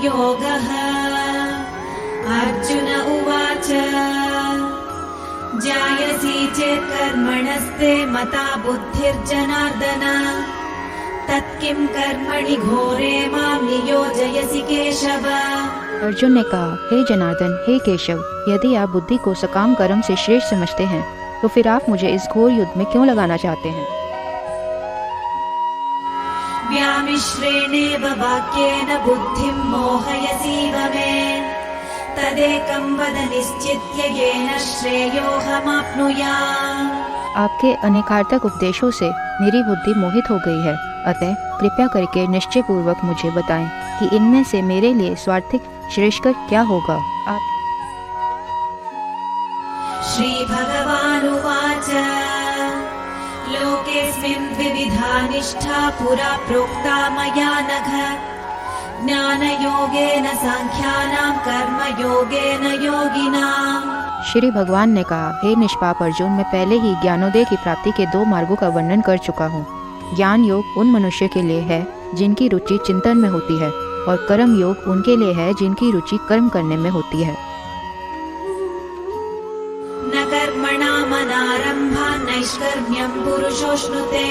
कर्मयोगः। अर्जुन उवाच जायसी चेत् कर्मणस्ते मता बुद्धिर्जनार्दन तत्किं कर्मणि घोरे मां नियोजयसि केशव। अर्जुन ने कहा, हे जनार्दन, हे केशव, यदि आप बुद्धि को सकाम कर्म से श्रेष्ठ समझते हैं तो फिर आप मुझे इस घोर युद्ध में क्यों लगाना चाहते हैं? व्यामिश्रेणेव वाक्येन बुद्धिं मोहयसीव मे तदेकं वद निश्चित्य येन श्रेयोऽहमाप्नुयाम्। आपके अनेकार्थक उपदेशों से मेरी बुद्धि मोहित हो गई है, अतः कृपया करके निश्चय पूर्वक मुझे बताएं कि इनमें से मेरे लिए स्वार्थिक श्रेष्ठकर क्या होगा। आप श्री भगवानुवाच लोकेऽस्मिन् द्विविधा निष्ठा पुरा प्रोक्ता मया नघ ज्ञानयोगेन सांख्यानां कर्मयोगेन योगिनाम्। श्री भगवान ने कहा, हे निष्पाप अर्जुन, मैं पहले ही ज्ञानोदय की प्राप्ति के 2 मार्गों का वर्णन कर चुका हूँ। ज्ञान योग उन मनुष्य के लिए है जिनकी रुचि चिंतन में होती है, और कर्म योग उनके लिए है जिनकी रुचि कर्म करने में होती है। न कर्मणामनारम्भा नैष्कर्म्यं पुरुषोऽश्नुते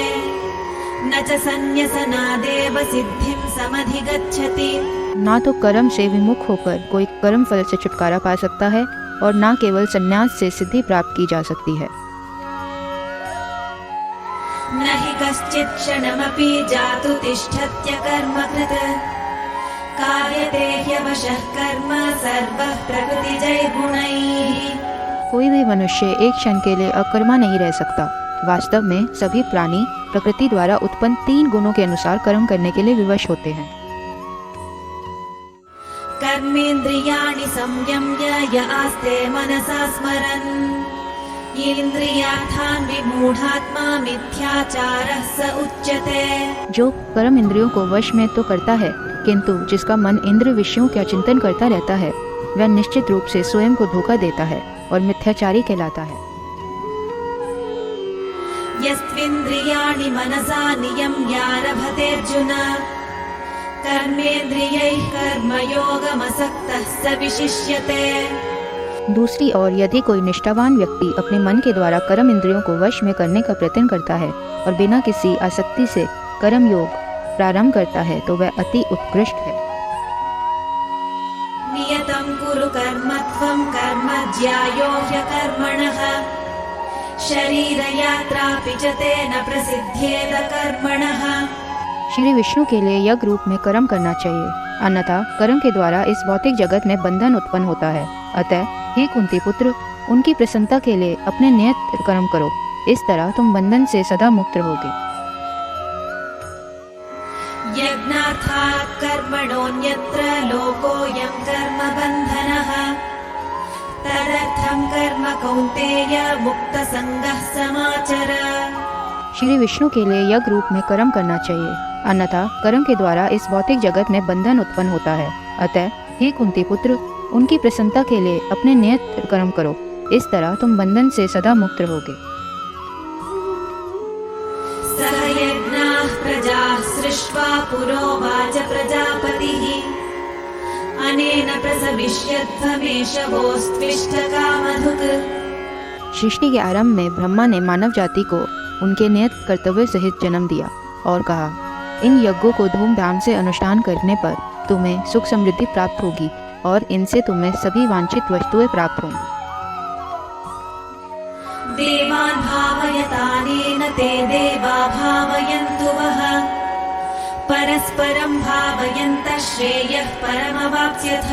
न च सन्न्यसनादेव सिद्धिं समधिगच्छति। ना तो कर्म से विमुख होकर कोई कर्म फल से छुटकारा पा सकता है और ना केवल संन्यास से सिद्धि प्राप्त की जा सकती है। न हि कश्चित् क्षणमपि जातु तिष्ठत्य कर्मकृत् कार्यते ह्यवशः कर्म सर्वः प्रकृतिजैर्गुणैः। कोई भी मनुष्य एक क्षण के लिए अकर्मा नहीं रह सकता। वास्तव में सभी प्राणी प्रकृति द्वारा उत्पन्न 3 गुणों के अनुसार कर्म करने के लिए विवश होते हैं। कर्मेन्द्रियाणि संयम्य य आस्ते मनसा स्मरन् इंद्रियार्थान् विमूढात्मा मिथ्याचारः स उच्यते। जो कर्म इंद्रियों को वश में तो करता है, किंतु जिसका मन इंद्र विषयों का चिंतन करता रहता है, वह निश्चित रूप से स्वयं को धोखा देता है और मिथ्याचारी कहलाता है। यस्त्विन्द्रियाणि मनसा नियम्यारभतेऽर्जुन कर्मेन्द्रियैः कर्मयोगमसक्तः स विशिष्यते। दूसरी ओर यदि कोई निष्ठावान व्यक्ति अपने मन के द्वारा कर्म इंद्रियों को वश में करने का प्रयत्न करता है और बिना किसी आसक्ति से कर्म योग प्रारंभ करता है, तो वह अति उत्कृष्ट है। नियतं कुरु कर्म त्वं कर्म ज्यायो ह्यकर्मणः शरीरयात्रापि च तेन प्रसिद्ध्येद कर्मणः। श्री विष्णु के लिए यज्ञ रूप में कर्म करना चाहिए, अन्यथा कर्म के द्वारा इस भौतिक जगत में बंधन उत्पन्न होता है। अतः हे कुंती पुत्र, उनकी प्रसन्नता के लिए अपने नियत कर्म करो, इस तरह तुम बंधन से सदा मुक्त रहोगे। यज्ञार्थात् कर्मणोऽन्यत्र लोकोऽयं कर्मबन्धनः तदर्थं कर्म कौन्तेय मुक्तसंगः समाचर। श्री विष्णु के लिए यज्ञ रूप में कर्म करना चाहिए, अन्यथा कर्म के द्वारा इस भौतिक जगत में बंधन उत्पन्न होता है। अतः हे कुंती पुत्र, उनकी प्रसन्नता के लिए अपने नियत कर्म करो, इस तरह तुम बंधन से सदा मुक्त रहोगे। सह यज्ञाः प्रजाः सृष्ट्वा पुरोवाच प्रजापतिः अनेन प्रसविष्यध्वमेशवोस्त्विष्टकामधुक्। सृष्टि के आरंभ में ब्रह्मा ने मानव जाति को उनके नियत कर्तव्य सहित जन्म दिया और कहा, इन यज्ञों को धूमधाम से अनुष्ठान करने पर तुम्हें सुख समृद्धि प्राप्त होगी और इनसे तुम्हें सभी वांछित वस्तुएं प्राप्त होंगी। देवान् भावयतानेन ते देवा भावयन्तु वः परस्परं भावयन्तः श्रेयः परमवाप्स्यथ।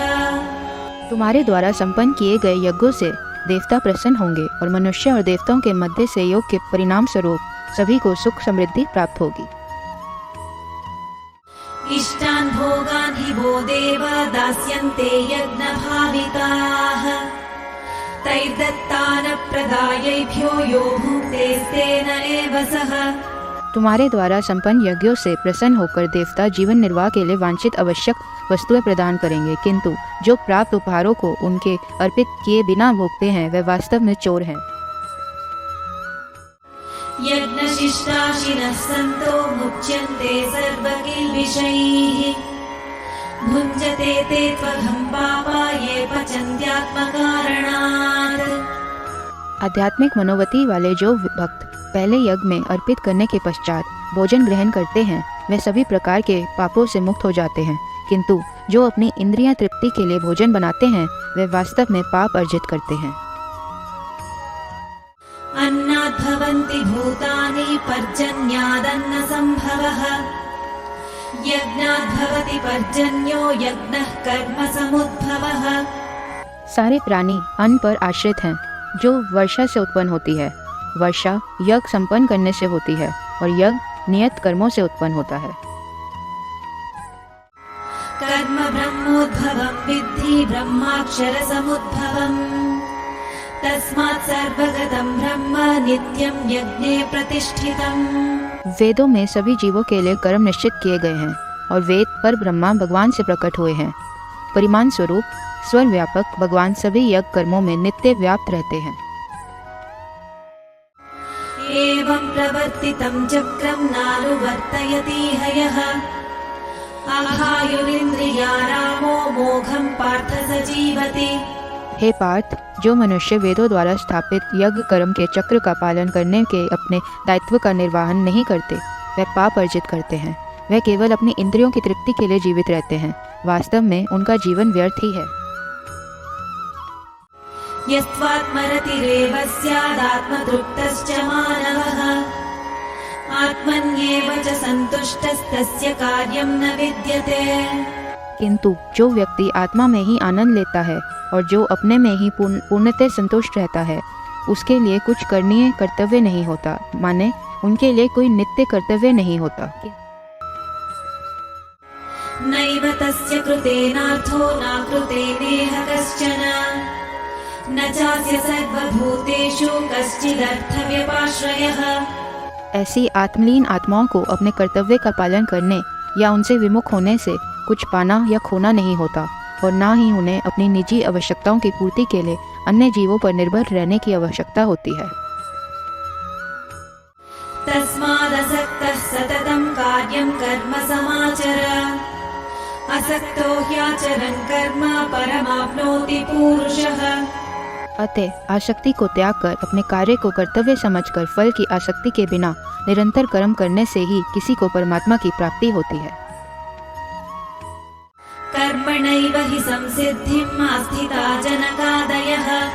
तुम्हारे द्वारा संपन्न किए गए यज्ञों से देवता प्रसन्न होंगे और मनुष्य और देवताओं के मध्य से योग के परिणाम स्वरूप सभी को सुख समृद्धि प्राप्त होगी। इष्टान् भोगान् हि वो देवा दास्यन्ते यज्ञभाविताः तैर्दत्तानप्रदायैभ्यो यो भुङ्क्तेस्तेन एव सः। तुम्हारे द्वारा संपन्न यज्ञों से प्रसन्न होकर देवता जीवन निर्वाह के लिए वांछित आवश्यक वस्तुएं प्रदान करेंगे, किंतु जो प्राप्त उपहारों को उनके अर्पित किए बिना भोगते हैं वे वास्तव में चोर हैं। यज्ञशिष्टाशिनः सन्तो मुच्यन्ते सर्वकिल्बिषैः भुञ्जते ते त्वघं पापा ये पचन्त्यात्मकारणात्। आध्यात्मिक मनोवती वाले जो भक्त पहले यज्ञ में अर्पित करने के पश्चात भोजन ग्रहण करते हैं वे सभी प्रकार के पापों से मुक्त हो जाते हैं, किंतु जो अपनी इंद्रियां तृप्ति के लिए भोजन बनाते हैं वे वास्तव में पाप अर्जित करते हैं। अन्नात् भवन्ति भूतानि पर्जन्यादन्न संभवः। यज्ञात् भवति पर्जन्यो यज्ञः कर्म समुद्भवः। सारे प्राणी अन्न पर आश्रित हैं जो वर्षा से उत्पन्न होती है। वर्षा यज्ञ संपन्न करने से होती है और यज्ञ नियत कर्मों से उत्पन्न होता है। कर्म ब्रह्मोद्भवं विद्धि ब्रह्माक्षर समुद्भवम्। तस्मात् सर्वगतं ब्रह्म नित्यं यज्ञे प्रतिष्ठितम्। वेदों में सभी जीवों के लिए कर्म निश्चित किए गए हैं और वेद पर ब्रह्मा भगवान से प्रकट हुए हैं। परिमाण स्वरूप स्वर व्यापक भगवान सभी यज्ञ कर्मों में नित्य व्याप्त रहते हैं। एवं प्रवर्तितं चक्रं नानुवर्तयति हयः। अघायुरिन्द्रियारामो मोघं पार्थ स जीवति। हे पार्थ, जो मनुष्य वेदों द्वारा स्थापित यज्ञ कर्म के चक्र का पालन करने के अपने दायित्व का निर्वहन नहीं करते वे पाप अर्जित करते हैं। वे केवल अपनी इंद्रियों की तृप्ति के लिए जीवित रहते हैं। वास्तव में उनका जीवन व्यर्थ ही है। यस्त्वात्मरतिरेव स्यादात्मतृप्तश्च मानवः। आत्मन्येव च सन्तुष्टस्तस्य कार्यं न विद्यते। किंतु जो व्यक्ति आत्मा में ही आनंद लेता है और जो अपने में ही पूर्णतः संतुष्ट रहता है उसके लिए कुछ करणीय कर्तव्य नहीं होता, माने उनके लिए कोई नित्य कर्तव्य नहीं होता। नैव तस्य कृतेनार्थो न कृतेनेह कश्चन। न चास्य सर्वभूतेषु कश्चिदर्थव्यपाश्रयः। ऐसी आत्मलीन आत्माओं को अपने कर्तव्य का पालन करने या उनसे विमुख होने से कुछ पाना या खोना नहीं होता और ना ही उन्हें अपनी निजी आवश्यकताओं की पूर्ति के लिए अन्य जीवों पर निर्भर रहने की आवश्यकता होती है। तस्मादसक्तः सततं कार्यं कर्म समाचर। असक्तो ह्याचरन् कर्म परमाप्नोति पूरुषः। अतः आसक्ति को त्याग कर अपने कार्य को कर्तव्य समझकर फल की आसक्ति के बिना निरंतर कर्म करने से ही किसी को परमात्मा की प्राप्ति होती है। कर्मणैव हि संसिद्धिम् आस्थिता जनकादयः।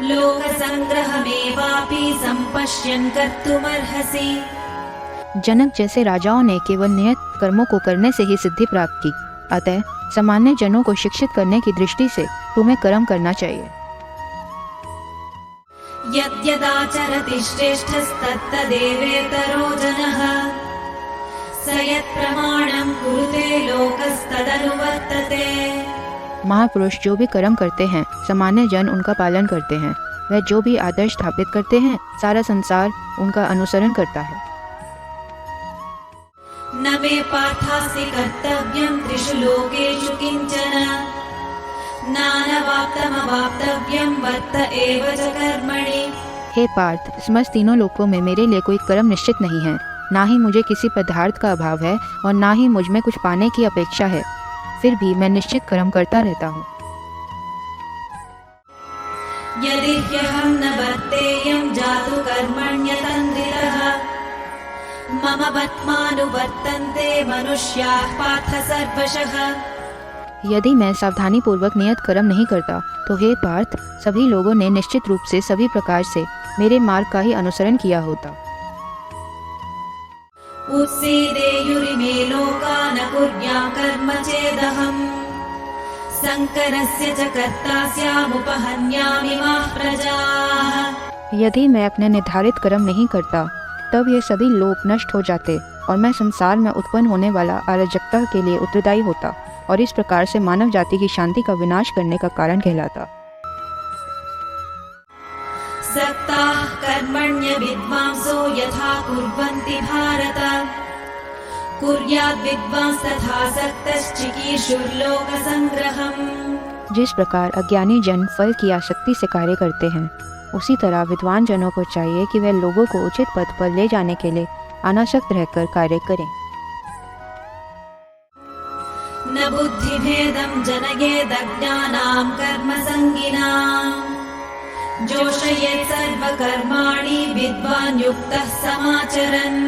लोकसंग्रहमेवापि सम्पश्यन् कर्तुमर्हसि। जनक जैसे राजाओं ने केवल नियत कर्मों को करने से ही सिद्धि प्राप्त की, अतः सामान्य जनों को शिक्षित करने की दृष्टि से तुम्हें कर्म करना चाहिए। यद्यदाचरति श्रेष्ठस्तत्तदेवेतरो जनः। स यत्प्रमाणं कुरुते लोकस्तदनुवर्तते। महापुरुष जो भी कर्म करते हैं सामान्य जन उनका पालन करते हैं। वह जो भी आदर्श स्थापित करते हैं सारा संसार उनका अनुसरण करता है। न मे पार्थास्ति कर्तव्यं त्रिषु लोकेषु किंचन। नानवाप्तमवाप्तव्यं वर्त एव च कर्मणि। हे पार्थ, समस्त तीनों लोकों में मेरे लिए कोई कर्म निश्चित नहीं है। ना ही मुझे किसी पदार्थ का अभाव है और ना ही मुझ में कुछ पाने की अपेक्षा है, फिर भी मैं निश्चित कर्म करता रहता हूँ। यदि ह्यहं न वर्तेयं जातु कर्मण्यतन्द्रितः। मम वर्त्मानुवर्तन्ते मनुष्याः पार्थ सर्वशः। यदि मैं सावधानी पूर्वक नियत कर्म नहीं करता तो हे पार्थ, सभी लोगों ने निश्चित रूप से सभी प्रकार से मेरे मार्ग का ही अनुसरण किया होता। उत्सीदेयुरिमे लोका न कुर्यां कर्म चेदहम्। संकरस्य च कर्ता स्यामुपहन्यामिमाः प्रजाः। यदि मैं अपने निर्धारित कर्म नहीं करता तब ये सभी लोक नष्ट हो जाते और मैं संसार में उत्पन्न होने वाला अराजकता के लिए उत्तरदायी होता और इस प्रकार से मानव जाति की शांति का विनाश करने का कारण कहलाता। सक्ताः कर्मण्य विद्वांसो यथा कुर्वन्ति भारत। कुर्याद् विद्वांस तथा सक्तश्चिकीर्षुर्लोकसंग्रहम्। जिस प्रकार अज्ञानी जन फल की आसक्ति से कार्य करते हैं उसी तरह विद्वान जनों को चाहिए कि वे लोगों को उचित पथ पर ले जाने के लिए अनासक्त रहकर कार्य करें। न बुद्धिभेदं जनयेदज्ञानां कर्मसङ्गिनाम् जोषयेत् सर्वकर्माणि विद्वान् युक्तः समाचरन्।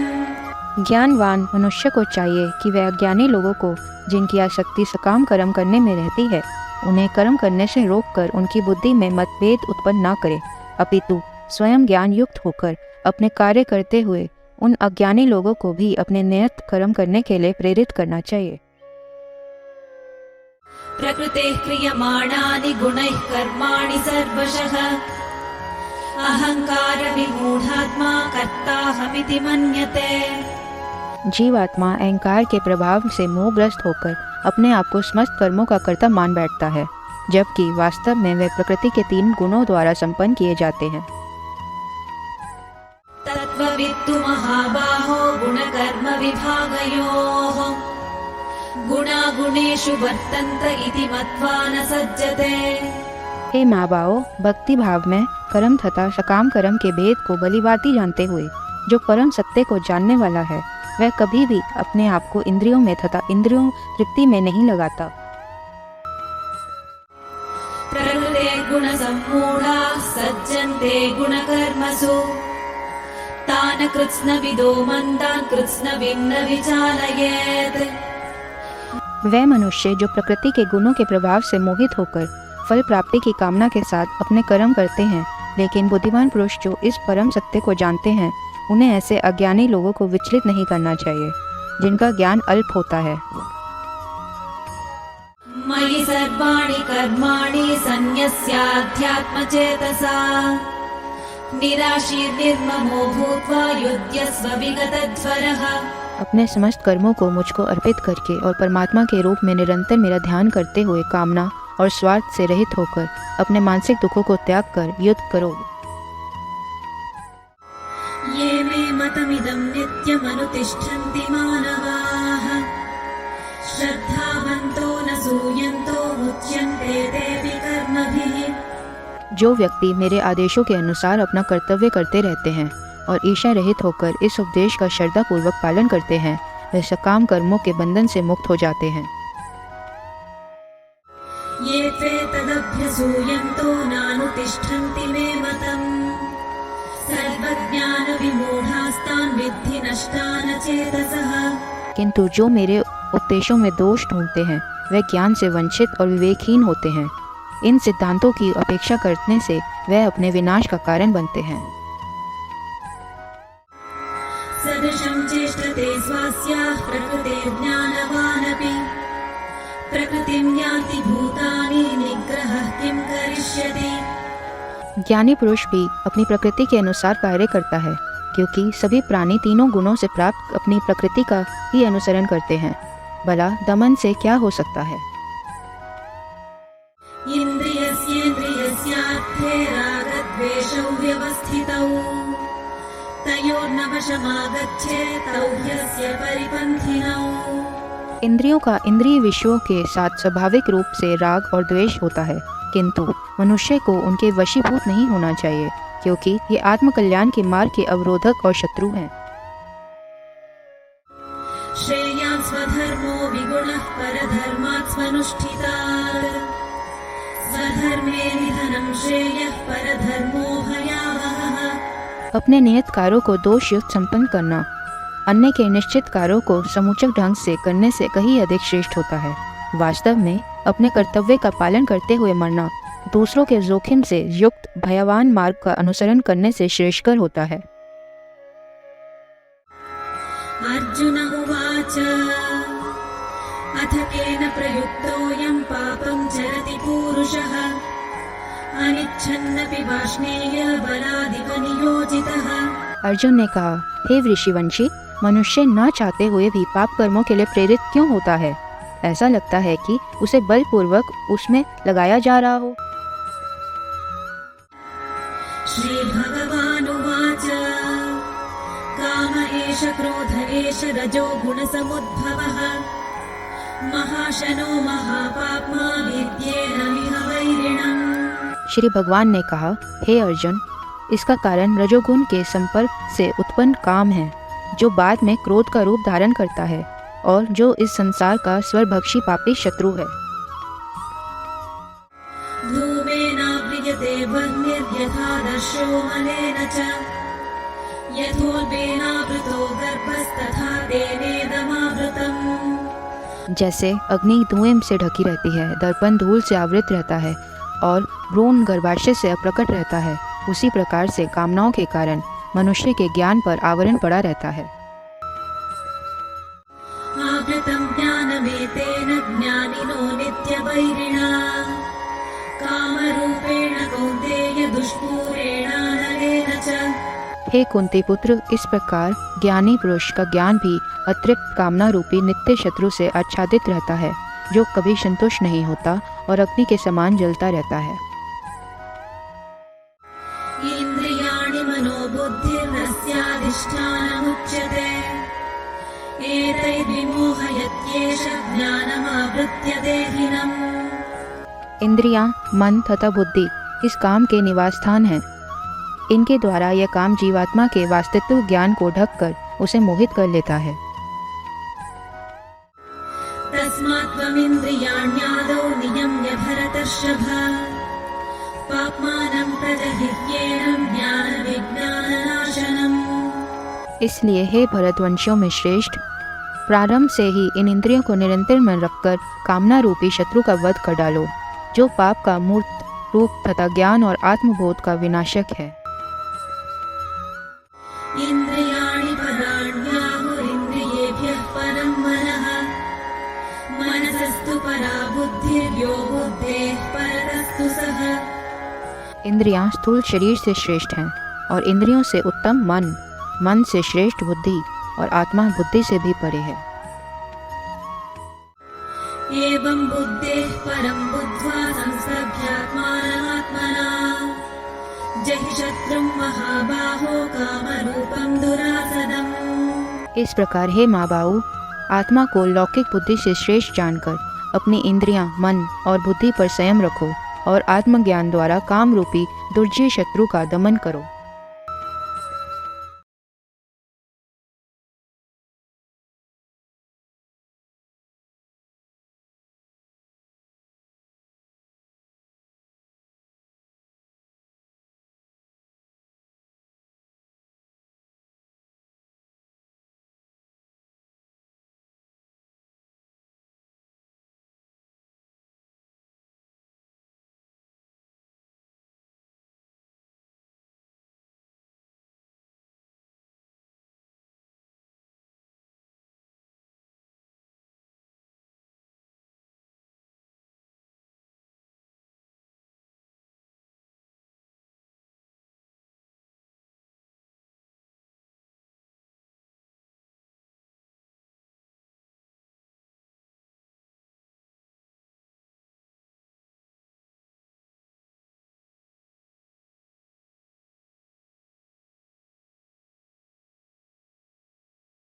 ज्ञानवान मनुष्य को चाहिए कि वह अज्ञानी लोगों को, जिनकी आसक्ति सकाम कर्म करने में रहती है, उन्हें कर्म करने से रोककर उनकी बुद्धि में मतभेद उत्पन्न न करे, अपितु स्वयं ज्ञान युक्त होकर अपने कार्य करते हुए उन अज्ञानी लोगों को भी अपने नियत कर्म करने के लिए प्रेरित करना चाहिए। प्रकृतेः क्रियमाणानि गुणैः कर्माणि सर्वशः अहंकार विमूढात्मा कर्ताहमिति मन्यते। जीवात्मा अहंकार के प्रभाव से मोहग्रस्त होकर अपने आप को समस्त कर्मों का कर्ता मान बैठता है, जबकि वास्तव में वे प्रकृति के 3 गुणों द्वारा संपन्न किए जाते हैं। तत्त्ववित्तु महाबाहो गुणकर्म विभागयोः गुणागुणेषु वर्तन्त इति मत्वा न सज्जते। हे माँ बाओ, भक्ति भाव में कर्म तथा सकाम कर्म के भेद को भलीभांति जानते हुए जो परम सत्य को जानने वाला है, वह कभी भी अपने आप को इंद्रियों में तथा इंद्रियों तृप्ति में नहीं लगाता। प्रकृते गुणसम्मूढा सज्जन्ते गुणकर्मसु तान् कृत्स्नविदो मन्दान् कृत्स्नविं न विचालयेत्। वह मनुष्य जो प्रकृति के गुणों के प्रभाव से मोहित होकर फल प्राप्ति की कामना के साथ अपने कर्म करते हैं, लेकिन बुद्धिमान पुरुष जो इस परम सत्य को जानते हैं, उन्हें ऐसे अज्ञानी लोगों को विचलित नहीं करना चाहिए, जिनका ज्ञान अल्प होता है। मयि सर्वाणि कर्माणि सन्न्यस्याध्यात्मचेतसा निराशीर्निर्ममो भूत्वा युध्यस्व विगतज्वरः। अपने समस्त कर्मों को मुझको अर्पित करके और परमात्मा के रूप में निरंतर मेरा ध्यान करते हुए कामना और स्वार्थ से रहित होकर अपने मानसिक दुखों को त्याग कर युद्ध करो। ये मे मतमिदं नित्यमनुतिष्ठन्ति मानवाः श्रद्धावन्तो न सूयन्तो मुच्यन्ते तेऽपि कर्मभिः। जो व्यक्ति मेरे आदेशों के अनुसार अपना कर्तव्य करते रहते हैं और ईर्ष्या रहित होकर इस उपदेश का श्रद्धापूर्वक पालन करते हैं, वे सकाम कर्मों के बंधन से मुक्त हो जाते हैं। ये त्वेतदभ्यसूयन्तो नानुतिष्ठन्ति मे मतम् सर्वज्ञानविमूढास्तान् विद्धि नष्टान् चेतसः। किंतु जो मेरे उपदेशों में दोष ढूंढते हैं, वे ज्ञान से वंचित और विवेकहीन होते हैं। इन सिद्धांतों की अपेक्षा करने से वे अपने विनाश का कारण बनते हैं। सदृशं चेष्टते स्वास्याः प्रकृतेर्ज्ञानवानपि प्रकृतिं यान्ति भूतानि निग्रहः किं करिष्यति। ज्ञानी पुरुष भी अपनी प्रकृति के अनुसार कार्य करता है, क्योंकि सभी प्राणी 3 गुणों से प्राप्त अपनी प्रकृति का ही अनुसरण करते हैं। भला दमन से क्या हो सकता है। इन्द्रियस्येन्द्रियस्यार्थे रागद्वेषौ व्यवस्थितौ तयोर्न वशमागच्छेत् तौ ह्यस्य परिपन्थिनौ। इंद्रियों का इंद्रिय विषयों के साथ स्वाभाविक रूप से राग और द्वेष होता है, किंतु मनुष्य को उनके वशीभूत नहीं होना चाहिए, क्योंकि ये आत्मकल्याण के मार्ग के अवरोधक और शत्रु हैं। श्रेयान् स्वधर्मो विगुणः परधर्मात् स्वनुष्ठितात् स्वधर्मे निधनं श्रेयः परधर्मो भयावहः। अपने नियत कार्यों को दोष युक्त संपन्न करना अन्य के निश्चित कार्यों को समुचित ढंग से करने से कहीं अधिक श्रेष्ठ होता है। वास्तव में अपने कर्तव्य का पालन करते हुए मरना दूसरों के जोखिम से युक्त भयावान मार्ग का अनुसरण करने से श्रेष्ठकर होता है। अर्जुन उवाच अथ केन प्रयुक्तोऽयं पापं चरति पूरुषः अनिच्छन्नपि वाष्णेय बलादिव नियोजितः। अर्जुन ने कहा, हे ऋषिवंशी, मनुष्य न चाहते हुए भी पाप कर्मों के लिए प्रेरित क्यों होता है? ऐसा लगता है कि उसे बलपूर्वक उसमें लगाया जा रहा हो। श्री भगवानुवाच काम एष क्रोध एष रजो गुणसमुद्भवः महाशनो महापाप्मा विद्येनमिह वैरिणम्। श्री भगवान ने कहा, हे अर्जुन, इसका कारण रजोगुण के संपर्क से उत्पन्न काम है, जो बाद में क्रोध का रूप धारण करता है। और जो इस संसार का स्वरभक्षी पापी शत्रु है। धूमेनाव्रियते वह्निर्यथादर्शो मलेन च यथोल्बेनावृतो गर्भस्तथा तेनेदमावृतम्। जैसे अग्नि धुएं से ढकी रहती है, दर्पण धूल से आवृत रहता है और भ्रूण गर्भाशय से प्रकट रहता है, उसी प्रकार से कामनाओं के कारण मनुष्य के ज्ञान पर आवरण पड़ा रहता है। आवृतं ज्ञानमेतेन ज्ञानिनो नित्यवैरिणा कामरूपेण कौन्तेय दुष्पूरेणानलेन च। हे कुंती पुत्र, इस प्रकार ज्ञानी पुरुष का ज्ञान भी अतिरिक्त कामना रूपी नित्य शत्रु से आच्छादित रहता है, जो कभी संतुष्ट नहीं होता और अग्नि के समान जलता रहता है। इंद्रियाणि मनोबुद्धिर्नस्याधिष्ठानमुच्यते एतैर्विमोहयत्येष ज्ञानमावृत्य देहिनम्। इंद्रियां, मन तथा बुद्धि इस काम के निवास स्थान हैं। इनके द्वारा यह काम जीवात्मा के वास्तविक ज्ञान को ढककर उसे मोहित कर लेता है। तस्मात् त्वमिन्द्रियाण्यादौ नियम्य भरतर्षभ पाप्मानं प्रजहिह्येनं ज्ञानविज्ञाननाशनम्। इसलिए हे भरतवंशियों में श्रेष्ठ, प्रारंभ से ही इन इंद्रियों को निरंतर मन रखकर कामना रूपी शत्रु का वध कर डालो, जो पाप का मूर्त रूप तथा ज्ञान और आत्मबोध का विनाशक है। इंद्रियाणि पराण्याहुरिन्द्रियेभ्यः परं मनः मनसस्तु परा बुद्धिर्यो बुद्धेः परतस्तु सः। इंद्रियां स्थूल शरीर से श्रेष्ठ हैं और इंद्रियों से उत्तम मन, मन से श्रेष्ठ बुद्धि और आत्मा बुद्धि से भी परे है। एवं बुद्धेः परं बुद्ध्वा संस्तभ्यात्मानमात्मना जहि शत्रुं महाबाहो कामरूपं दुरासदम्। इस प्रकार हे माँ बाऊ, आत्मा को लौकिक बुद्धि से श्रेष्ठ जानकर अपनी इंद्रियां, मन और बुद्धि पर संयम रखो और आत्मज्ञान द्वारा काम रूपी दुर्जय शत्रु का दमन करो।